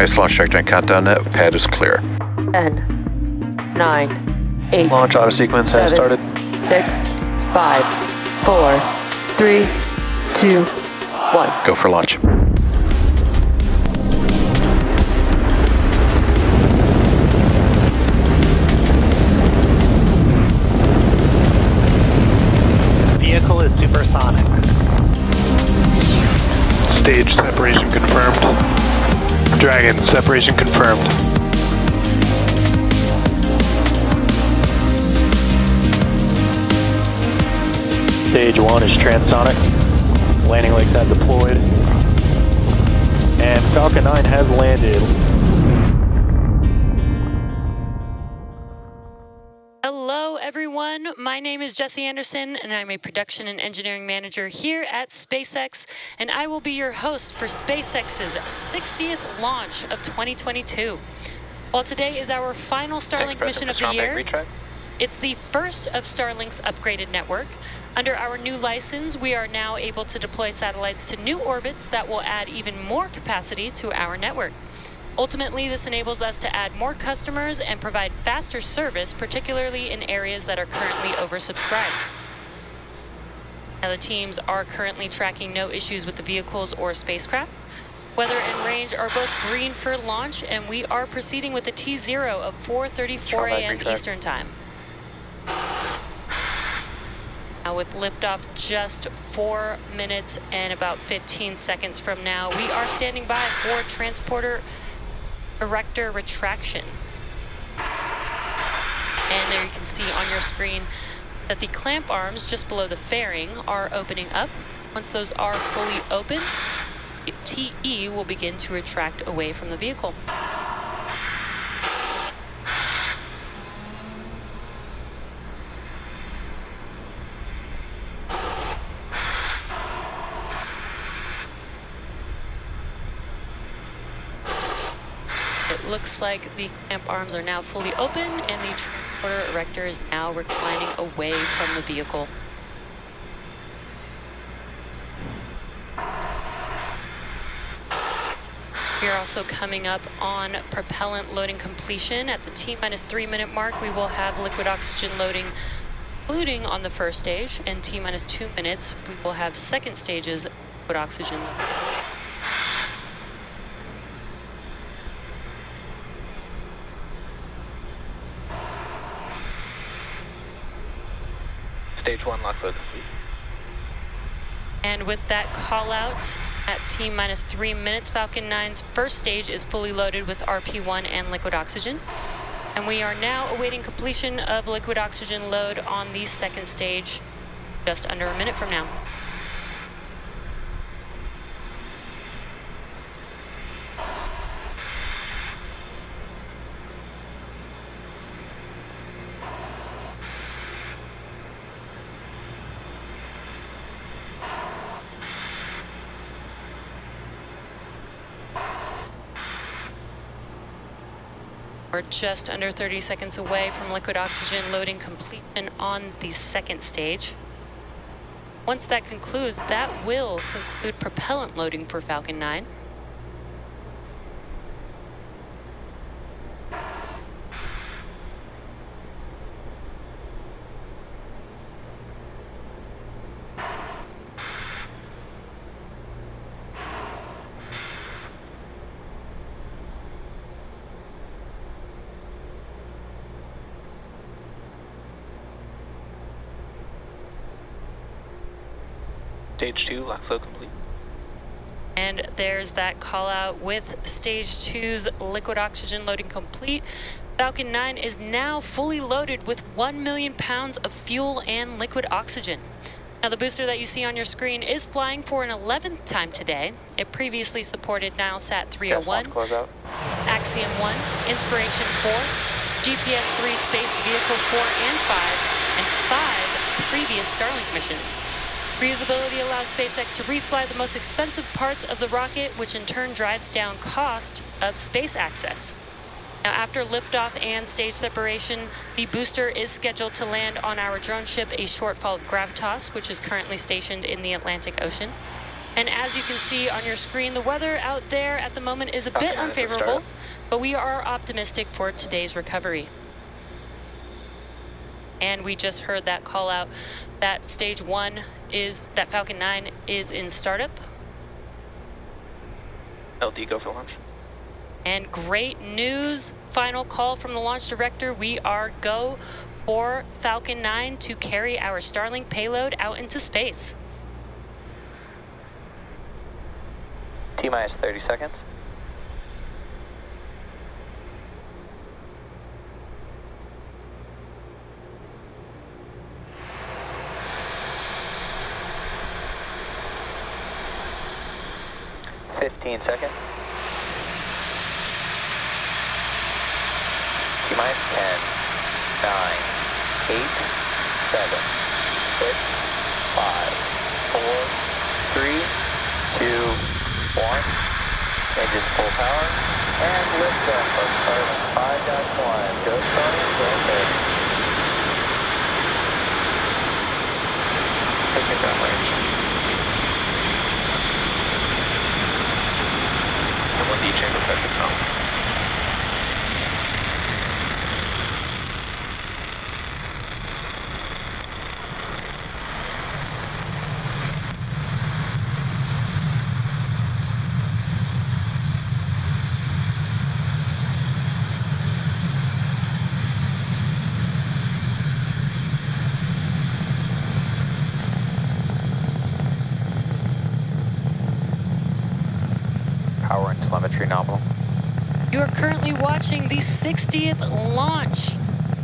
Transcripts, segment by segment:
Nice launch trajectory and countdown net. Pad is clear. 10, 9, 8. Launch auto sequence has started. 6, 5, 4, 3, 2, 1. Go for launch. Vehicle is supersonic. Stage separation confirmed. Dragon, separation confirmed. Stage 1 is transonic. Landing legs have deployed. And Falcon 9 has landed. Hello everyone, my name is Jessie Anderson and I'm a production and engineering manager here at SpaceX, and I will be your host for SpaceX's 60th launch of 2022. While today is our final Starlink mission of the year, it's the first of Starlink's upgraded network. Under our new license, we are now able to deploy satellites to new orbits that will add even more capacity to our network. Ultimately, this enables us to add more customers and provide faster service, particularly in areas that are currently oversubscribed. Now, the teams are currently tracking no issues with the vehicles or spacecraft. Weather and range are both green for launch, and we are proceeding with a T0 of 4:34 a.m. Eastern Time. Now, with liftoff just 4 minutes and about 15 seconds from now, we are standing by for transporter erector retraction. And there you can see on your screen that the clamp arms just below the fairing are opening up. Once those are fully open, the TE will begin to retract away from the vehicle. It looks like the clamp arms are now fully open and the transporter erector is now reclining away from the vehicle. We are also coming up on propellant loading completion. At the T-3 minute mark, we will have liquid oxygen loading including on the first stage, and T-2 minutes, we will have second stage's liquid oxygen loading. Stage 1 lock load complete. And with that call out at T-3 minutes, Falcon 9's first stage is fully loaded with RP1 and liquid oxygen. And we are now awaiting completion of liquid oxygen load on the second stage just under a minute from now. We're just under 30 seconds away from liquid oxygen loading completion on the second stage. Once that concludes, that will conclude propellant loading for Falcon 9. Stage 2 lock flow complete. And there's that call out with Stage 2's liquid oxygen loading complete. Falcon 9 is now fully loaded with 1 million pounds of fuel and liquid oxygen. Now, the booster that you see on your screen is flying for an 11th time today. It previously supported Nilesat 301, Axiom 1, Inspiration 4, GPS 3 Space Vehicle 4 and 5 previous Starlink missions. Reusability allows SpaceX to refly the most expensive parts of the rocket, which in turn drives down cost of space access. Now, after liftoff and stage separation, the booster is scheduled to land on our drone ship, A Shortfall of Gravitas, which is currently stationed in the Atlantic Ocean. And as you can see on your screen, the weather out there at the moment is a Falcon bit 9 is for unfavorable, startup. but we are optimistic for today's recovery. And we just heard that call out that stage 1 is, that Falcon 9 is in startup. LD go for launch. And great news, final call from the launch director. We are go for Falcon 9 to carry our Starlink payload out into space. T-minus 30 seconds. Fifteen seconds. T-minus 10, 9, 8, 7, 6, 5, 4, 3, 2, 1. Engines full power. And liftoff of Starlink 5-1. Go Starlink, go ahead. Pitching downrange. And 1D chamber pressure on. Power and telemetry nominal. You are currently watching the 60th launch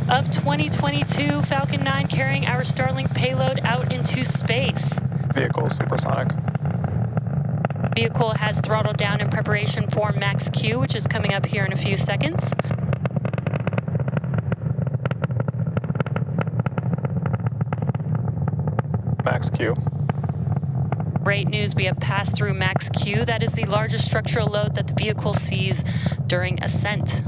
of 2022 Falcon 9 carrying our Starlink payload out into space. Vehicle supersonic. Vehicle has throttled down in preparation for max Q, which is coming up here in a few seconds. Max Q. Great news, we have passed through max Q. That is the largest structural load that the vehicle sees during ascent.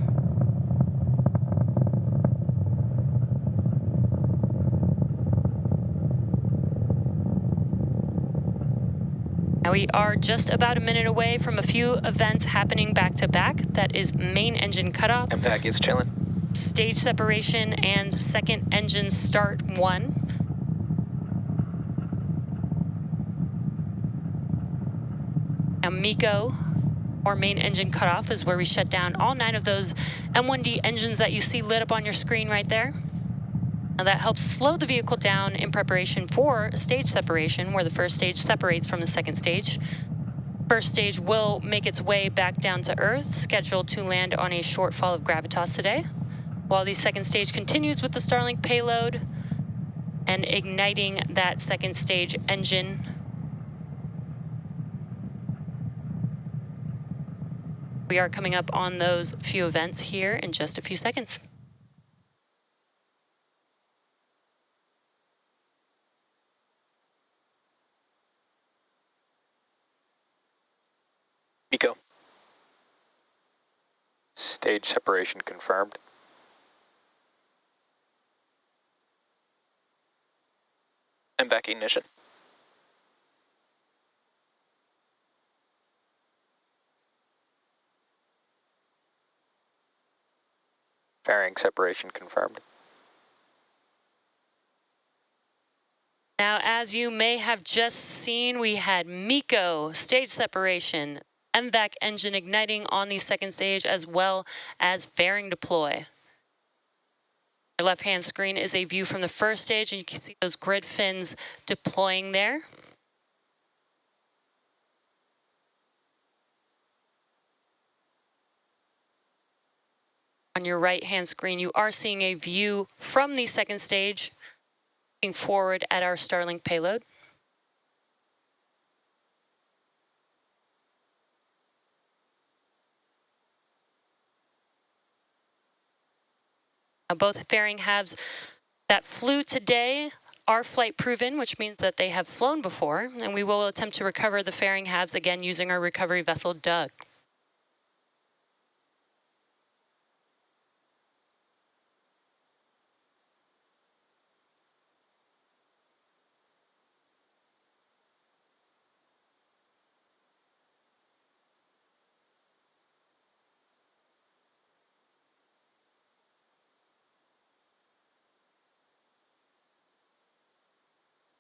Now we are just about a minute away from a few events happening back to back. That is main engine cutoff, MPAC is chilling. stage separation, and second engine start 1. Now MECO, or main engine cutoff, is where we shut down all 9 of those M1D engines that you see lit up on your screen right there. Now that helps slow the vehicle down in preparation for stage separation, where the first stage separates from the second stage. First stage will make its way back down to Earth, scheduled to land on A Shortfall of Gravitas today, while the second stage continues with the Starlink payload and igniting that second stage engine. We are coming up on those few events here in just a few seconds. MECO. Stage separation confirmed. MPAC ignition. Fairing separation confirmed. Now, as you may have just seen, we had MECO, stage separation, MVAC engine igniting on the second stage, as well as fairing deploy. Your left-hand screen is a view from the first stage, and you can see those grid fins deploying there. On your right-hand screen, you are seeing a view from the second stage, looking forward at our Starlink payload. Now, both fairing halves that flew today are flight proven, which means that they have flown before, and we will attempt to recover the fairing halves again using our recovery vessel, Doug.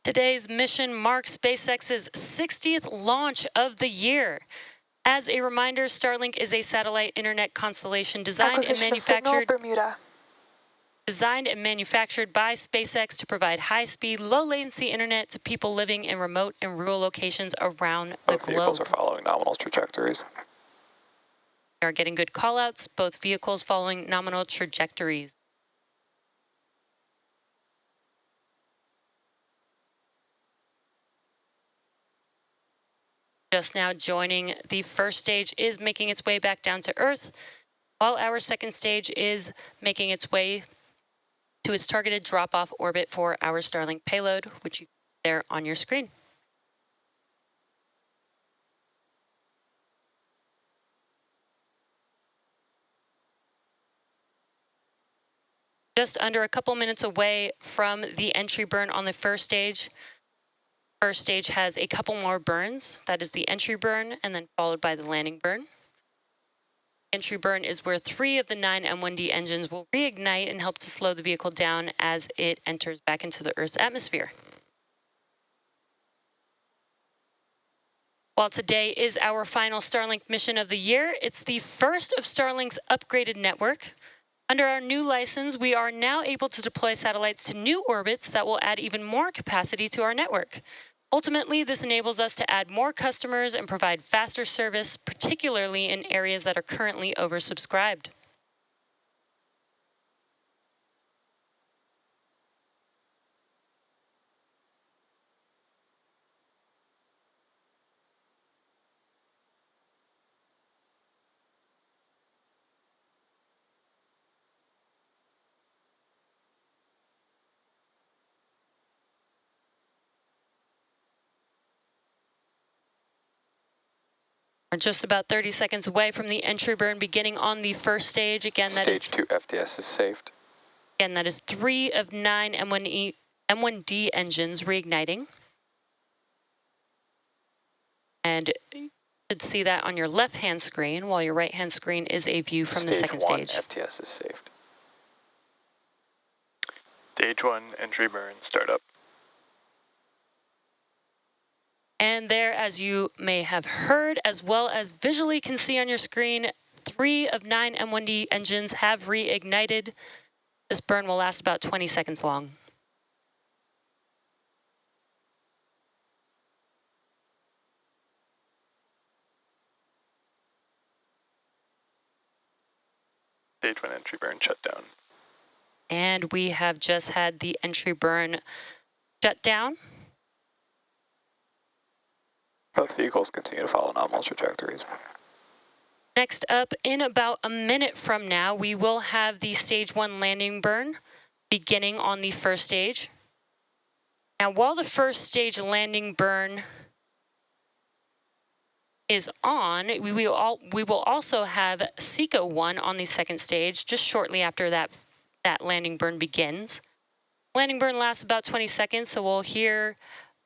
Today's mission marks SpaceX's 60th launch of the year. As a reminder, Starlink is a satellite internet constellation designed and manufactured by SpaceX to provide high-speed, low-latency internet to people living in remote and rural locations around the Both vehicles globe. are following nominal trajectories. We are getting good callouts, both vehicles following nominal trajectories. Just now joining the first stage is making its way back down to Earth, while our second stage is making its way to its targeted drop-off orbit for our Starlink payload, which you can see there on your screen. Just under a couple minutes away from the entry burn on the first stage. First stage has a couple more burns. That is the entry burn, and then followed by the landing burn. Entry burn is where 3 of the 9 M1D engines will reignite and help to slow the vehicle down as it enters back into the Earth's atmosphere. While today is our final Starlink mission of the year, it's the first of Starlink's upgraded network. Under our new license, we are now able to deploy satellites to new orbits that will add even more capacity to our network. Ultimately, this enables us to add more customers and provide faster service, particularly in areas that are currently oversubscribed. We're just about 30 seconds away from the entry burn beginning on the first stage. Again, that is Stage 2 FDS is saved. Again, that is 3 of 9 M1D engines reigniting. And you should see that on your left-hand screen, while your right-hand screen is a view from the second Stage 1 stage. FTS is saved. Stage 1, entry burn, startup. And there, as you may have heard, as well as visually can see on your screen, 3 of 9 M1D engines have reignited. This burn will last about 20 seconds long. Stage 1, entry burn, shut down. And we have just had the entry burn shut down. Both vehicles continue to follow nominal trajectories. Next up, in about a minute from now, we will have the stage 1 landing burn beginning on the first stage. Now, while the first stage landing burn is on, we will also have SECO 1 on the second stage just shortly after that landing burn begins. Landing burn lasts about 20 seconds, so we'll hear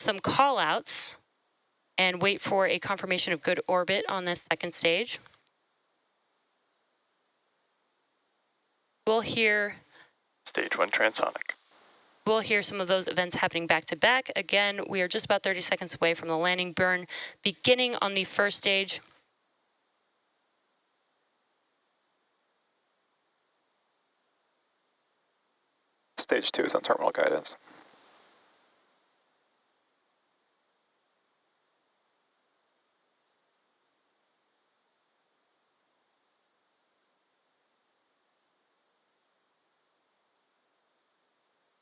some call-outs and wait for a confirmation of good orbit on this second stage. We'll hear Stage 1, transonic. We'll hear some of those events happening back to back. Again, we are just about 30 seconds away from the landing burn beginning on the first stage. Stage 2 is on terminal guidance.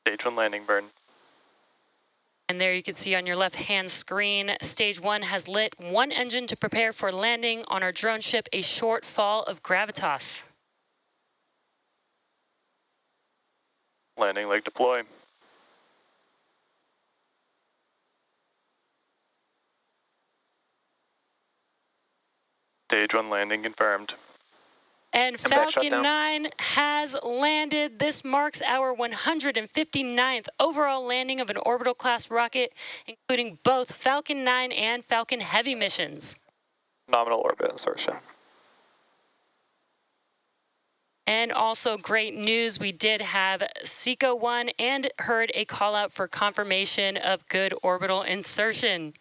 Stage 1, landing burn. And there you can see on your left-hand screen, stage 1 has lit 1 engine to prepare for landing on our drone ship, A Shortfall of Gravitas. Landing leg deploy. Stage 1, landing confirmed. And back, Falcon shutdown. 9 has landed. This marks our 159th overall landing of an orbital-class rocket, including both Falcon 9 and Falcon Heavy missions. Nominal orbit insertion. And also great news, we did have SECO 1 and heard a call out for confirmation of good orbital insertion.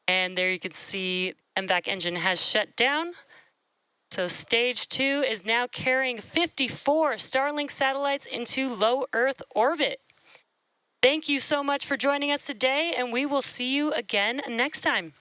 And there you can see MVAC engine has shut down. So stage 2 is now carrying 54 Starlink satellites into low Earth orbit. Thank you so much for joining us today, and we will see you again next time.